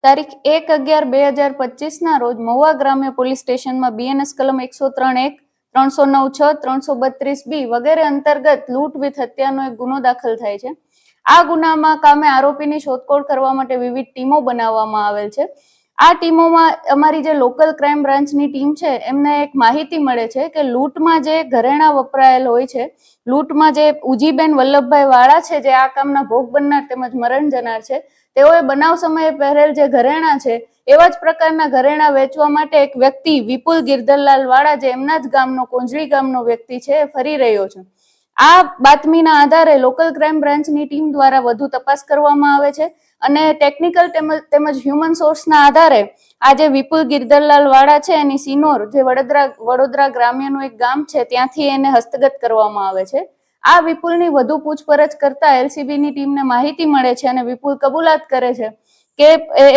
તારીખ 1/11/2025 રોજ મહુવા ગ્રામ્ય પોલીસ સ્ટેશનમાં બીએનએસ કલમ 103(1), 309(6), 332(b) વગેરે અંતર્ગત લૂંટ વિથ હત્યાનો એક ગુનો દાખલ થાય છે. આ ગુનામાં કામે આરોપીની શોધખોળ કરવા માટે વિવિધ ટીમો બનાવવામાં આવેલ છે. આ ટીમોમાં અમારી જે લોકલ ક્રાઇમ બ્રાન્ચની ટીમ છે એમને એક માહિતી મળે છે કે લૂંટમાં જે ઘરેણા વપરાયેલ હોય છે, લૂંટમાં જે ઉજીબેન વલ્લભભાઈ વાળા છે, જે આ કામના ભોગ બનનાર તેમજ મરણ જનાર છે, તેઓએ બનાવ સમયે પહેરેલ જે ઘરેણા છે એવા જ પ્રકારના ઘરેણા વેચવા માટે એક વ્યક્તિ વિપુલ ગિરધરલાલ વાળા, જે એમના જ ગામનો કોંજળી ગામનો વ્યક્તિ છે, ફરી રહ્યો છે. આ બાતમીના આધારે લોકલ ક્રાઇમ બ્રાન્ચની ટીમ દ્વારા વધુ તપાસ કરવામાં આવે છે અને ટેકનિકલ તેમજ હ્યુમન સોર્સના આધારે આ જે વિપુલ ગિરધરલાલ વાળા છે એની સિનોર, જે વડોદરા ગ્રામ્યનું એક ગામ છે, ત્યાંથી એને હસ્તગત કરવામાં આવે છે. આ વિપુલની વધુ પૂછપરછ કરતા એલસીબીની ટીમને માહિતી મળે છે અને વિપુલ કબૂલાત કરે છે કે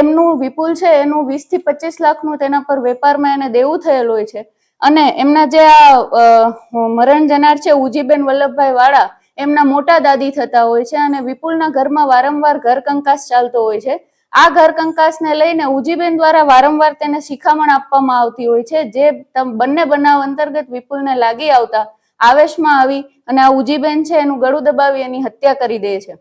એમનું વિપુલ છે એનું 20 થી 25 લાખનું તેના પર વેપારમાં એને દેવું થયેલ હોય છે અને એમના જે આ મરણ જનાર છે ઉજીબેન વલ્લભભાઈ વાળા, એમના મોટા દાદી થતા હોય છે અને વિપુલના ઘરમાં વારંવાર ઘર કંકાસ ચાલતો હોય છે. આ ઘર કંકાસને લઈને ઉજીબેન દ્વારા વારંવાર તેને શિખામણ આપવામાં આવતી હોય છે, જે બંને બનાવ અંતર્ગત વિપુલને લાગી આવતા આવેશમાં આવી અને આ ઉજીબેન છે એનું ગળું દબાવી એની હત્યા કરી દે છે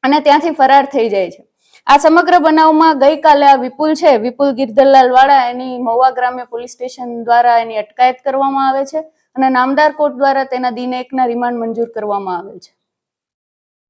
અને ત્યાંથી ફરાર થઈ જાય છે. આ સમગ્ર બનાવમાં ગઈકાલે આ વિપુલ છે, વિપુલ ગિરધરલાલ વાળા, એની મહુવા ગ્રામ્ય પોલીસ સ્ટેશન દ્વારા એની અટકાયત કરવામાં આવે છે અને નામદાર કોર્ટ દ્વારા તેના દિન 1ના રિમાન્ડ મંજૂર કરવામાં આવેલ છે.